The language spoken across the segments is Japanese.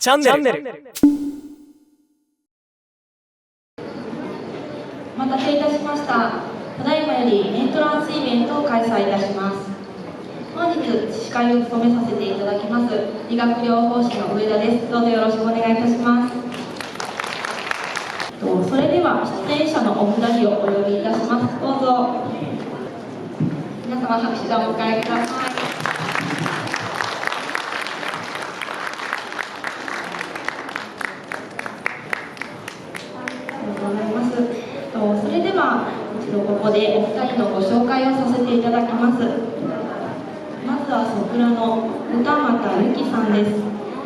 チャンネル。お待たせいたしました。ただいまよりエントランスイベントを開催いたします。本日司会を務めさせていただきます理学療法士の上田です。どうぞよろしくお願いいたします。それでは出演者のお二人をお呼びいたします。どうぞ皆様拍手でお迎えください。それでは一度ここでお二人のご紹介をさせていただきます。まずはソプラノ歌俣由紀さんです。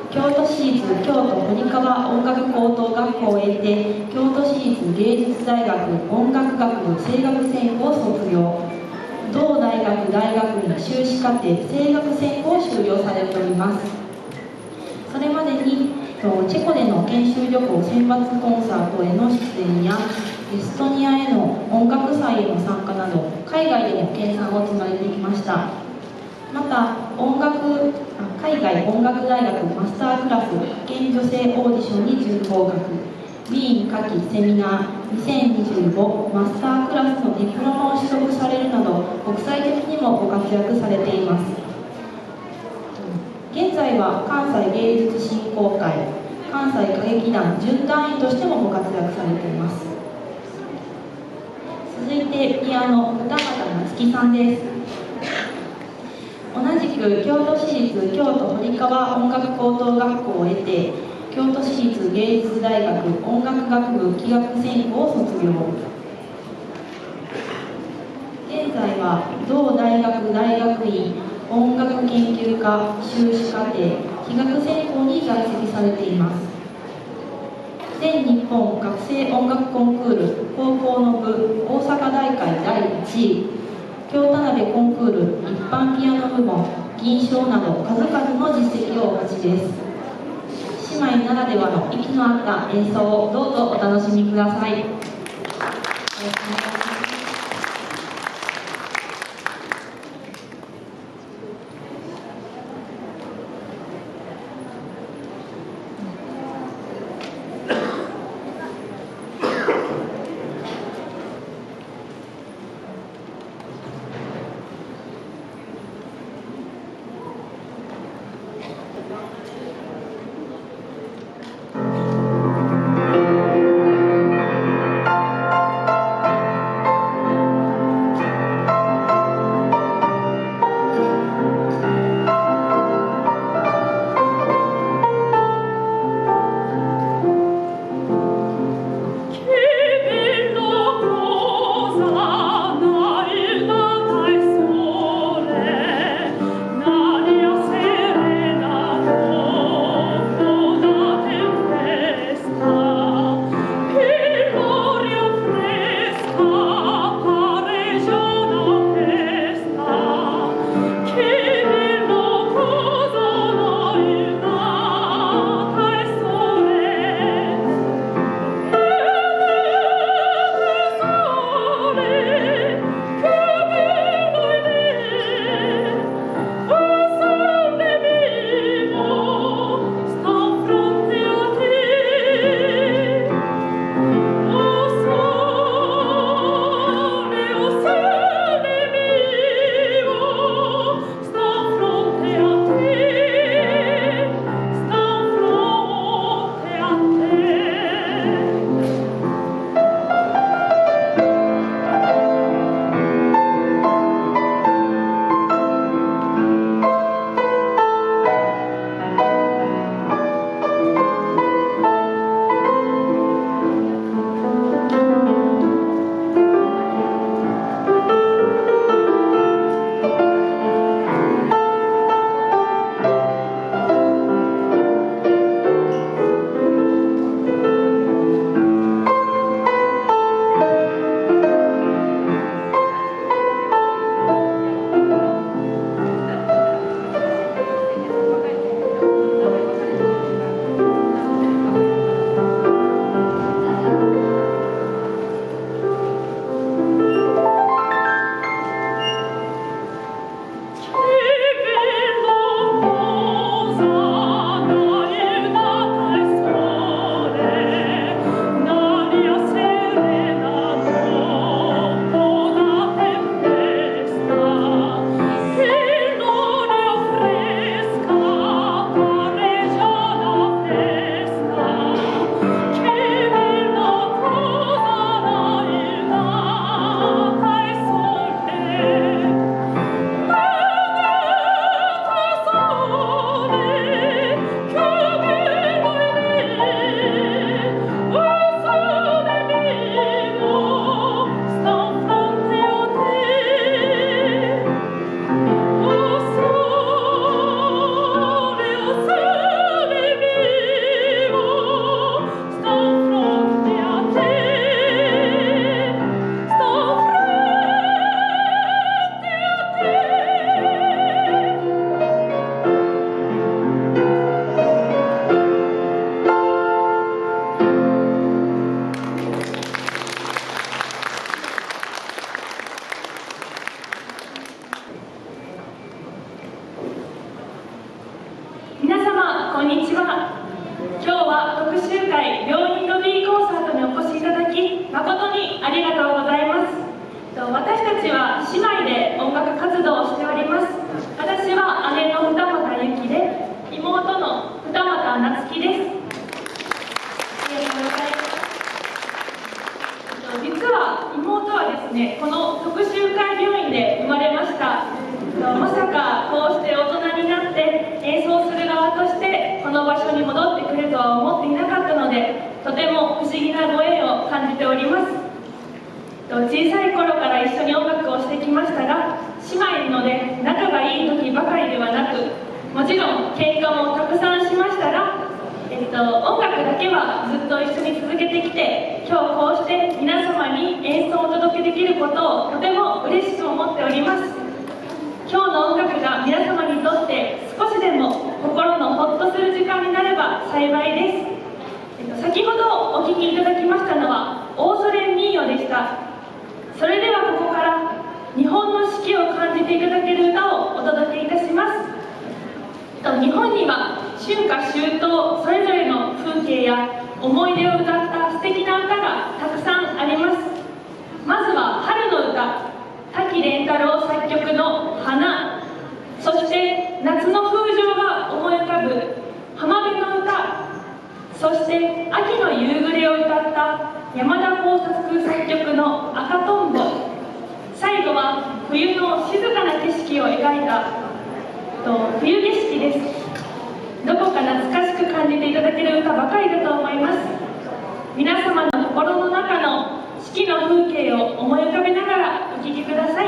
京都市立京都堀川音楽高等学校を経て京都市立芸術大学音楽学部声楽専攻を卒業、同大学大学院修士課程声楽専攻を修了されております。それまでにチェコでの研修旅行選抜コンサートへの出演やエストニアへの音楽祭への参加など海外でも研鑽を積まれてきました。また海外音楽大学マスタークラス派遣女性オーディションに準合格、ウィーン夏季セミナー2025マスタークラスのディプロマを取得されるなど国際的にもご活躍されています。現在は関西芸術振興会関西歌劇団準団員としてもご活躍されています。続いてピアノ歌俣夏樹さんです。同じく京都市立京都堀川音楽高等学校を経て京都市立芸術大学音楽学部器楽専攻を卒業、現在は同大学大学院音楽研究科修士課程器楽専攻に在籍されています。全日本学生音楽コンクール高校の部大阪大会第1位、京田辺コンクール一般ピアノ部門銀賞など数々の実績をお持ちです。姉妹ならではの息の合った演奏をどうぞお楽しみください。よろしくお願いします。んにちは。今日は特集会病院ロビーコンサートにお越しいただき誠にありがとうございます。私たちは姉妹で音楽活動をしております。私は姉の二俣由紀で、妹の二俣夏樹です。ありがとうございます。実は妹はですね、この特集会病院で生まれました。まさかこうして大人になって演奏する側としてこの場所に戻ってくるとは思っていなかったので、とても不思議なご縁を感じております。小さい頃から一緒に音楽をしてきましたが、姉妹いるので仲がいい時ばかりではなく、もちろん喧嘩もたくさんしましたが、音楽だけはずっと一緒に続けてきて、今日こうして皆様に演奏をお届けできることをとても嬉しく思っております。今日の音楽が皆様にとって少しでも心のホッとする時間になれば幸いです。先ほどお聴きいただきましたのはオーソレミーヨでした。それではここから日本の四季を感じていただける歌をお届けいたします。日本には春夏秋冬それぞれの風景や思い出を歌った素敵な歌がたくさんあります。まずは春の歌、滝廉太郎作曲の「花」、そして夏の風情が思い浮かぶ浜辺の歌、そして秋の夕暮れを歌った山田耕作作曲の「赤とんぼ」、最後は冬の静かな景色を描いた冬景色です。どこか懐かしく感じていただける歌ばかりだと思います。皆様の心の中の四季の風景を思い浮かべながらお聴きください。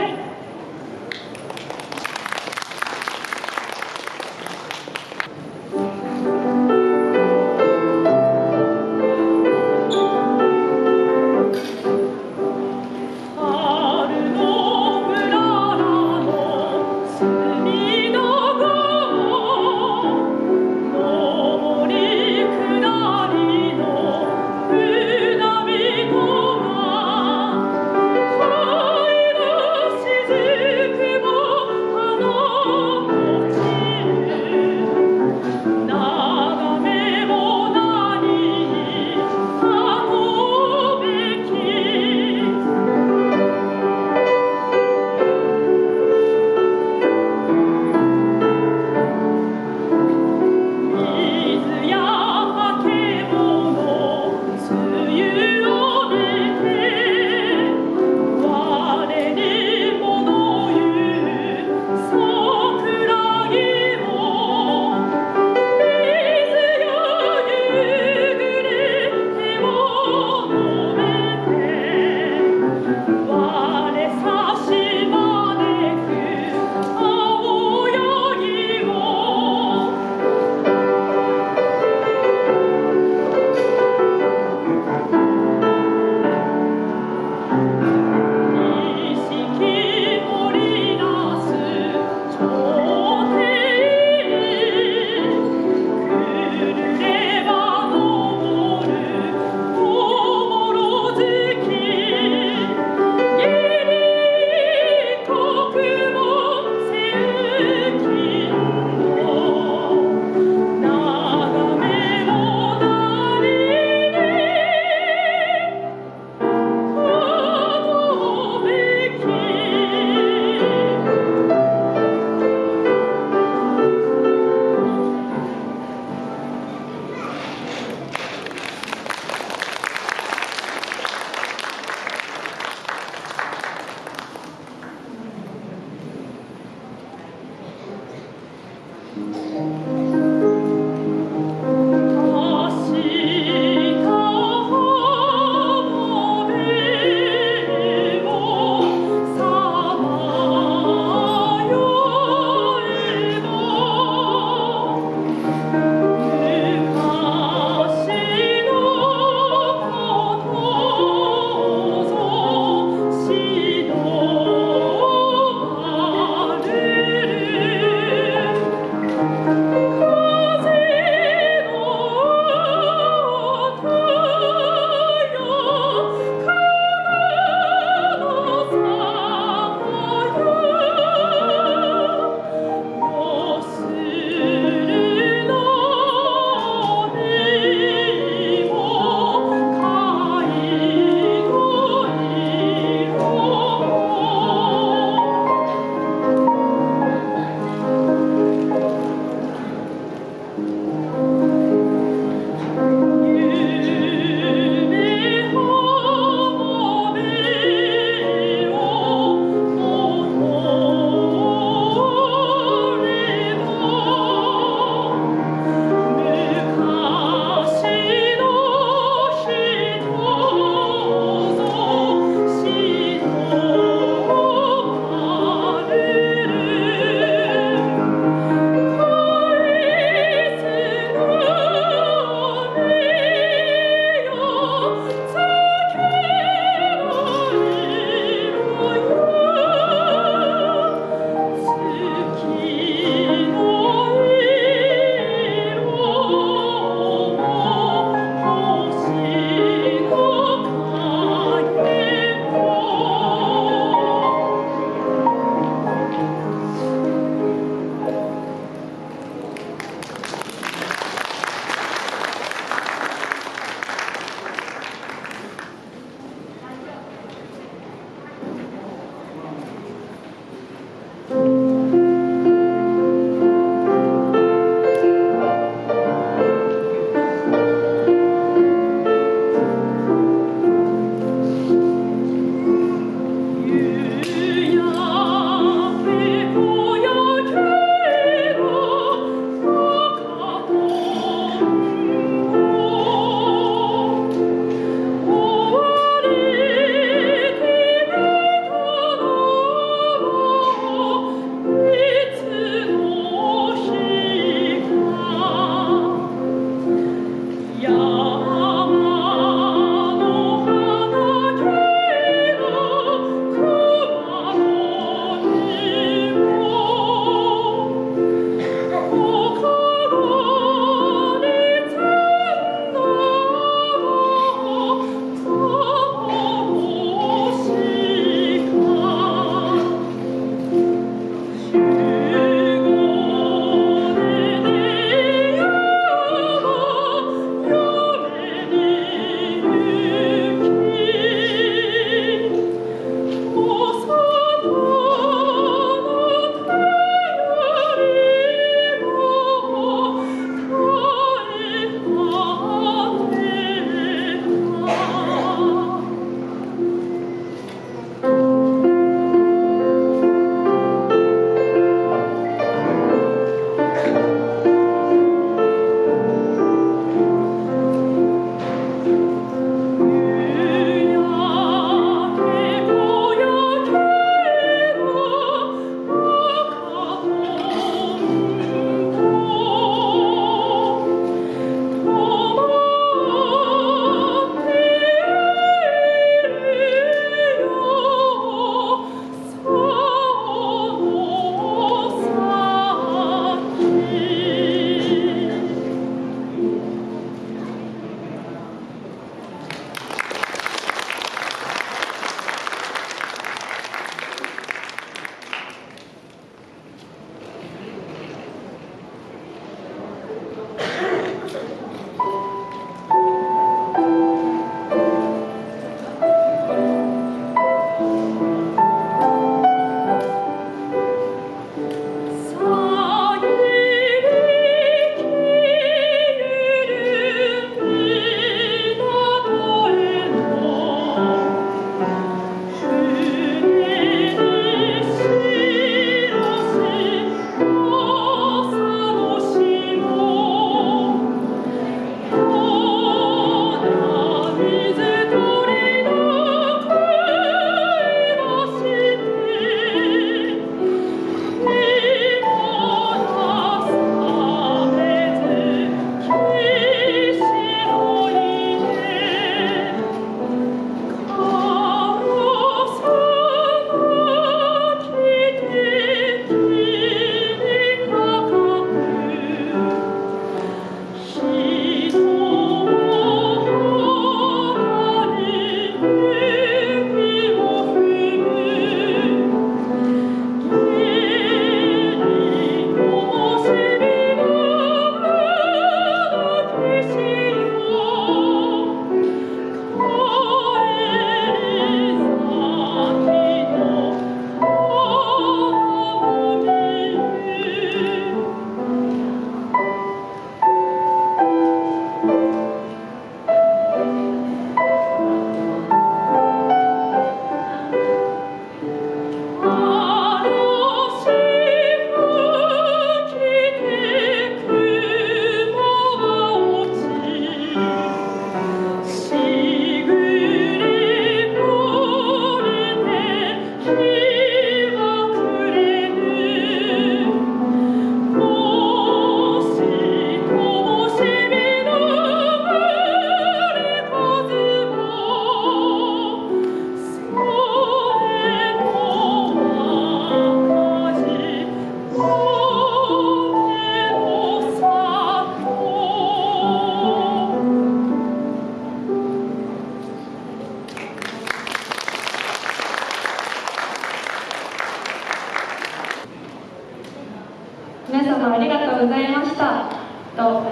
皆様ありがとうございました。こ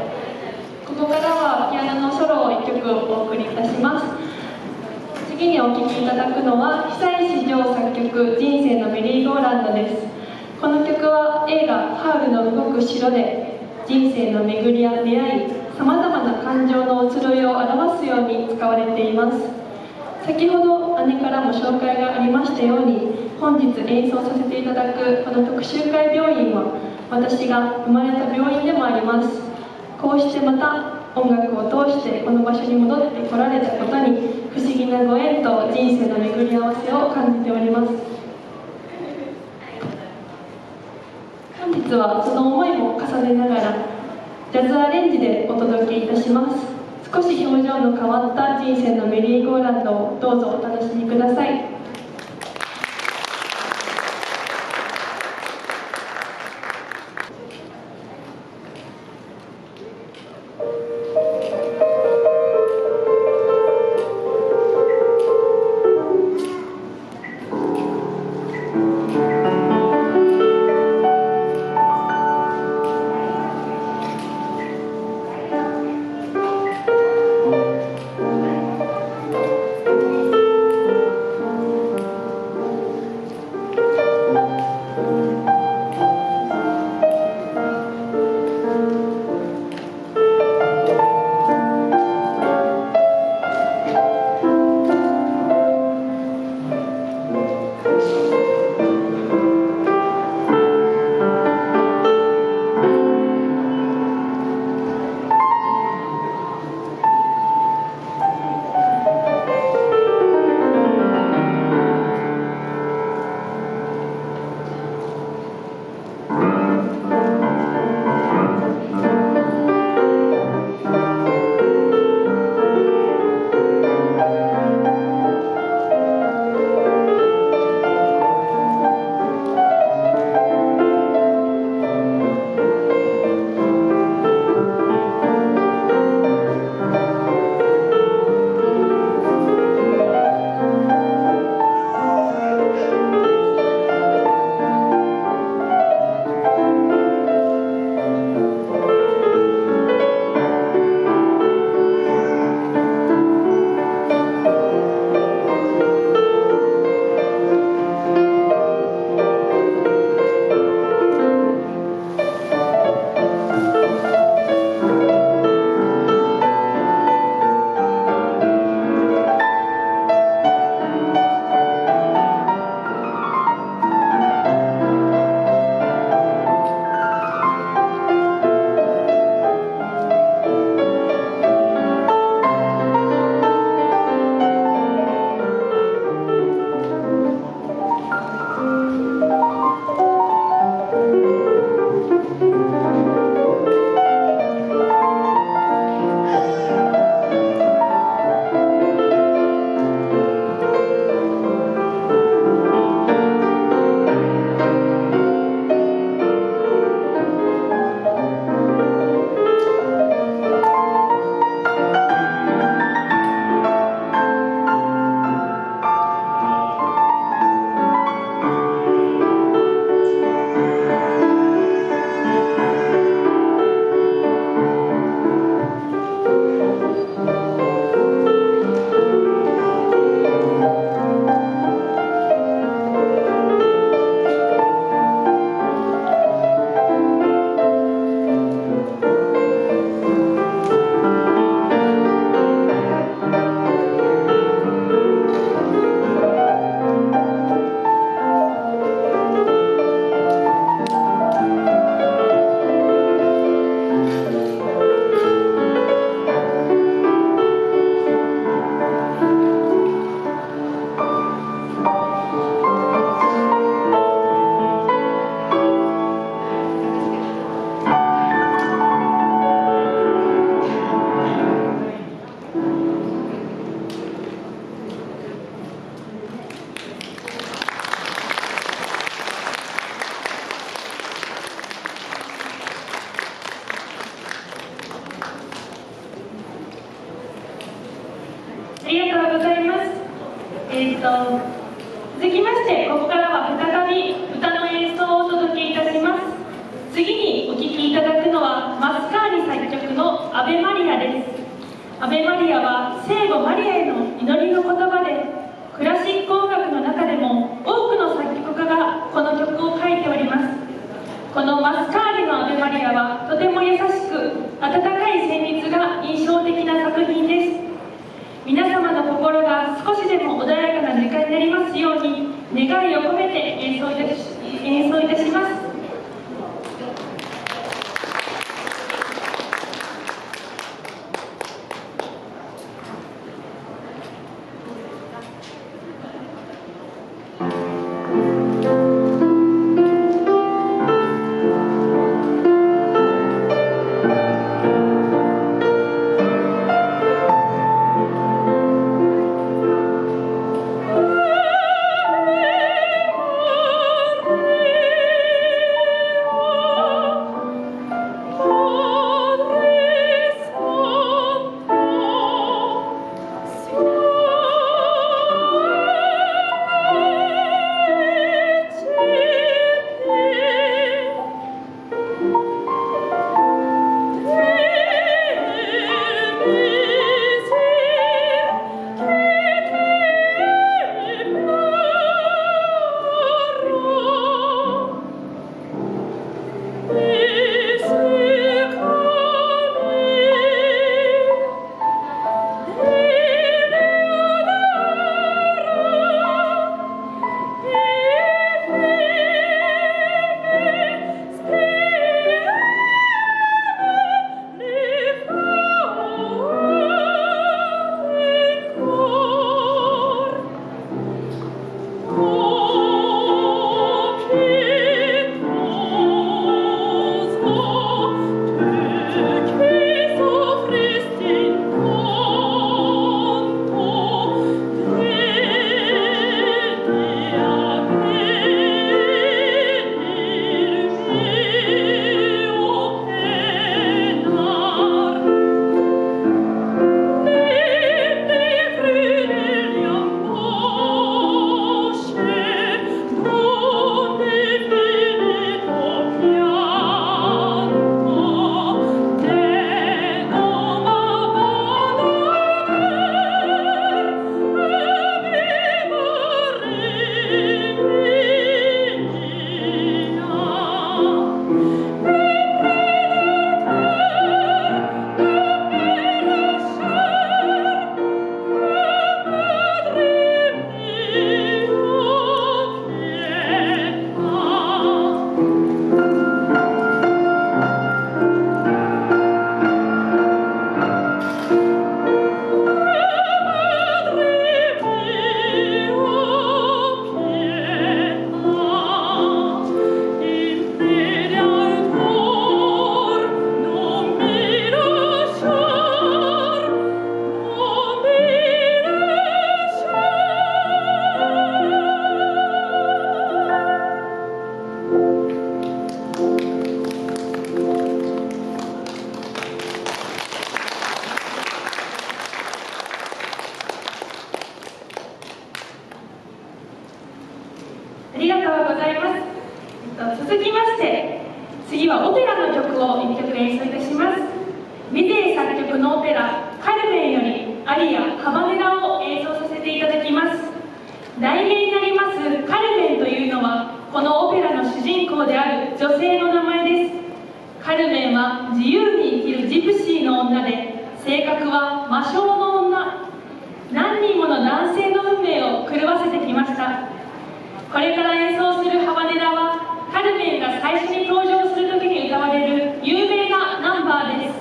こからはピアノのソロを1曲お送りいたします。次にお聴きいただくのは久石譲作曲「人生のメリーゴーランド」です。この曲は映画「ハウルの動く城」で人生の巡りや出会い、さまざまな感情の移ろいを表すように使われています。先ほど姉からも紹介がありましたように、本日演奏させていただくこの特集会病院は私が生まれた病院でもあります。こうしてまた音楽を通してこの場所に戻ってこられたことに不思議なご縁と人生の巡り合わせを感じております。本日はその思いも重ねながらジャズアレンジでお届けいたします。少し表情の変わった人生のメリーゴーランドをどうぞお楽しみください。ありがとうございます。続きまして、ここからは再び歌の演奏をお届けいたします。次にはマスカーニ作曲のアベマリアです。アベマリアは聖母マリアへの祈りの言葉で、クラシック音楽の中でも多くの作曲家がこの曲を書いております。このマスカーニのアベマリアはとても優しく温かい旋律が印象的な作品です。皆様の心が少しでも穏やかな時間になりますように願いを込めて演奏いたします。ありがとうございます。続きまして、次はオペラの曲を1曲演奏いたします。ビゼイ作曲のオペラ「カルメン」よりアリア「ハバネラ」を演奏させていただきます。題名になりますカルメンというのは、このオペラの主人公である女性の名前です。カルメンは自由に生きるジプシーの女で、性格は魔性の女。何人もの男性の運命を狂わせてきました。これから演奏するハバネラは、カルメンが最初に登場する時に歌われる有名なナンバーです。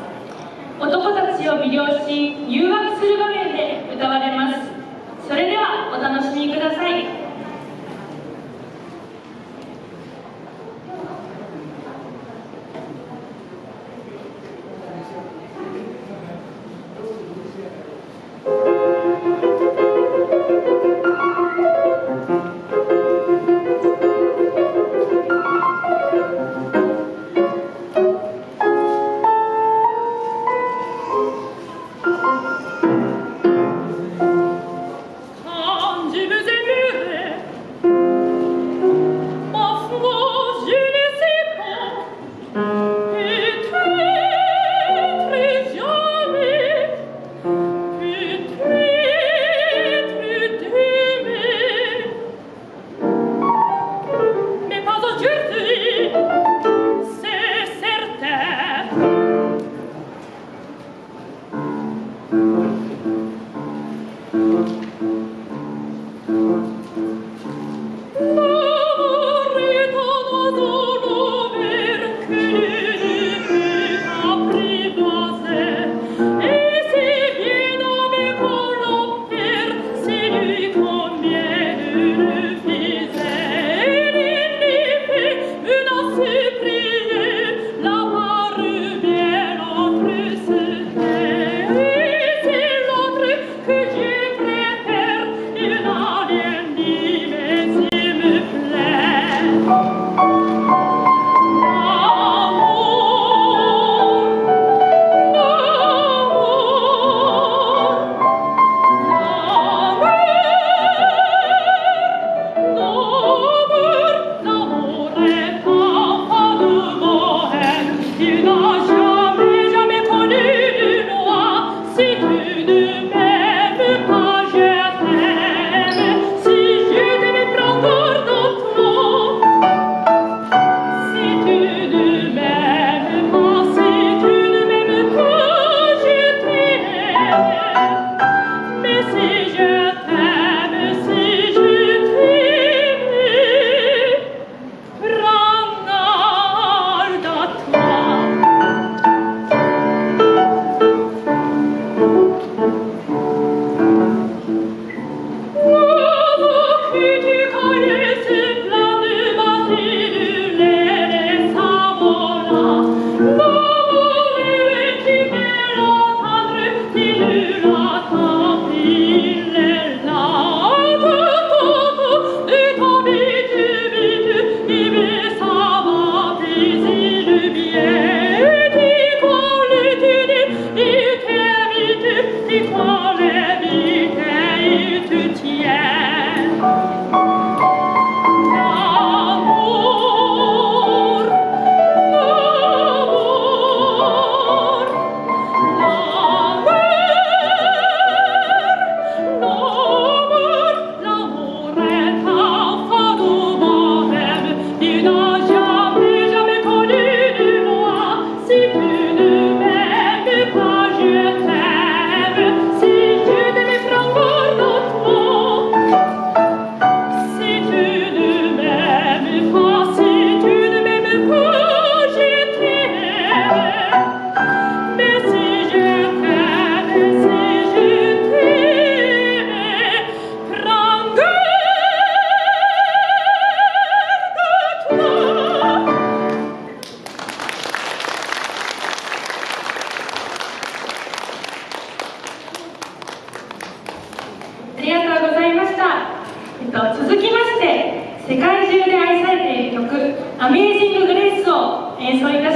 男たちを魅了し誘惑する場面で歌われます。それではお楽しみください。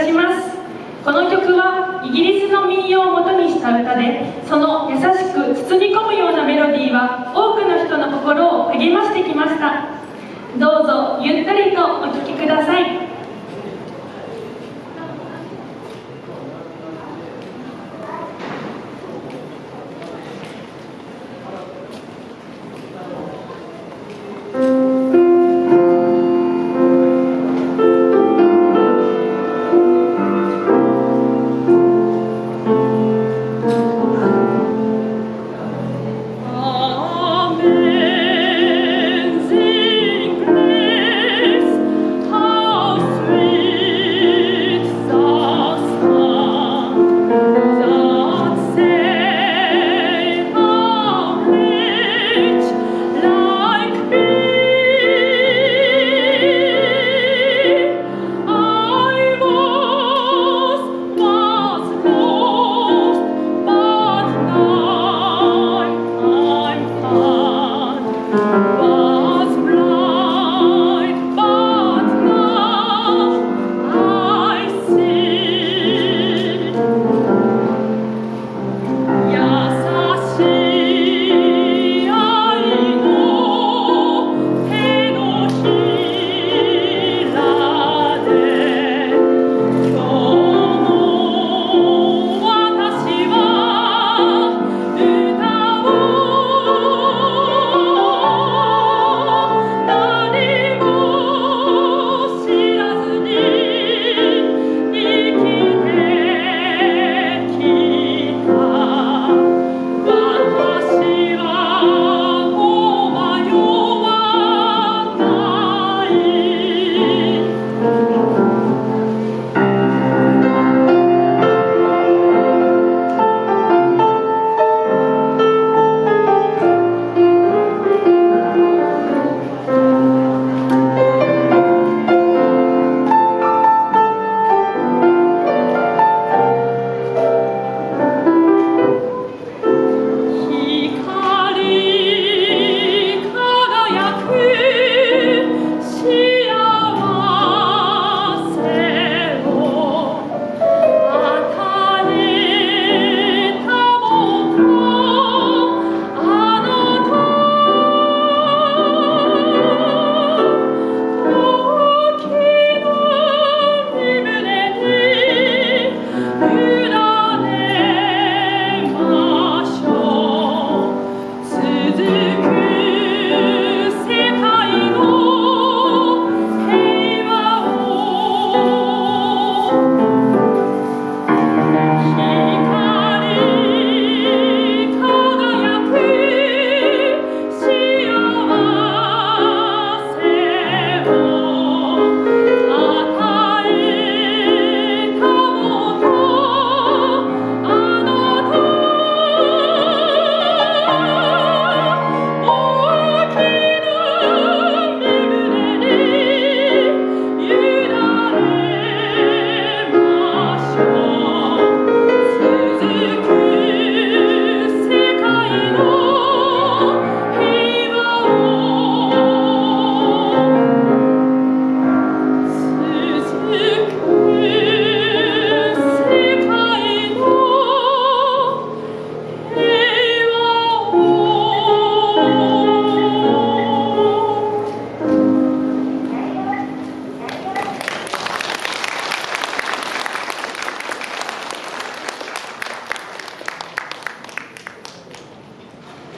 します。この曲はイギリスの民謡を元にした歌で、その優しく包み込むようなメロディーは多くの人の心を励ましてきました。どうぞゆったりとお聴きください。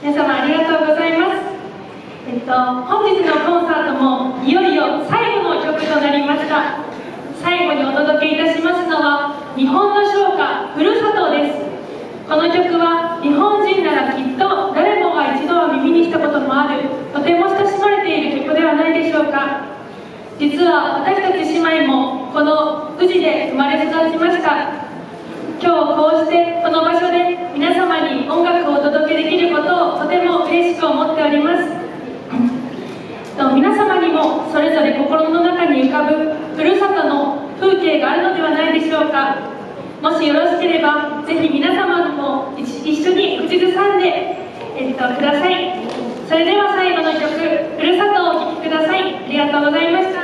皆様ありがとうございます。本日のコンサートもいよいよ最後の曲となりました。最後にお届けいたしますのは日本の唱歌ふるさとです。この曲は日本人ならきっと誰もが一度は耳にしたこともある、とても親しまれている曲ではないでしょうか。実は私たち姉妹もこの宇治で生まれ育ちました。今日こうしてこの場所で皆様に音楽をお届けできることをとても嬉しく思っております。皆様にもそれぞれ心の中に浮かぶふるさとの風景があるのではないでしょうか。もしよろしければぜひ皆様も一緒に口ずさんで、ください。それでは最後の曲「ふるさと」をお聴きください。ありがとうございました。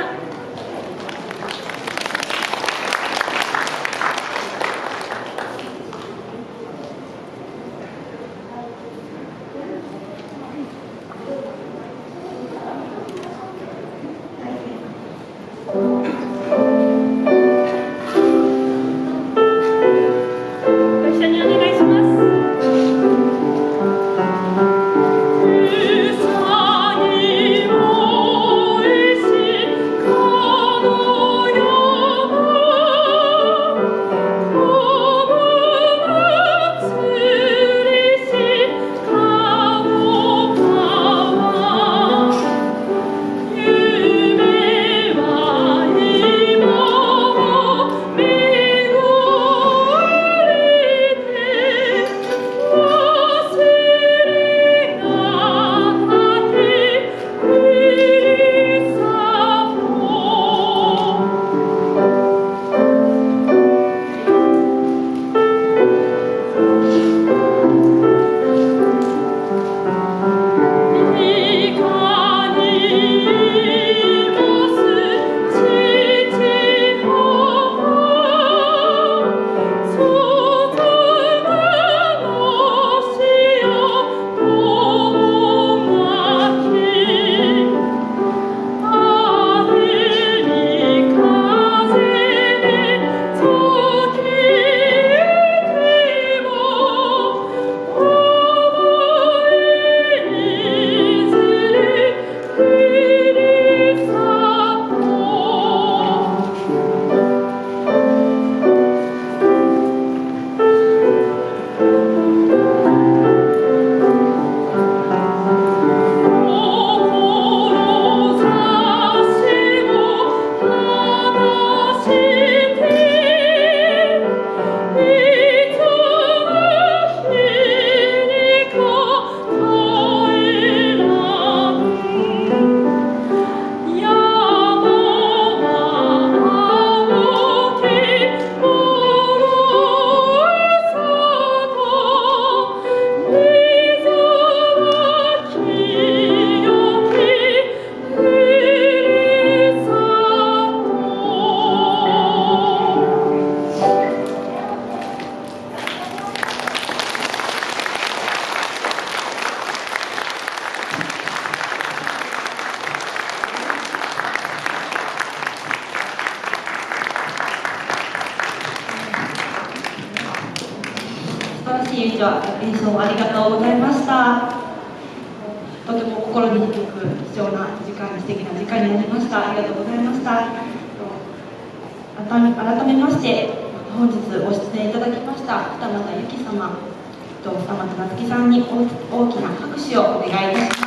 晴らしい演奏ありがとうございました。とても心に響く貴重な時間、素敵な時間になりました。ありがとうございました。改めまして本日ご出演いただきました二俣由紀様、二俣夏希さんに大きな拍手をお願いいたします。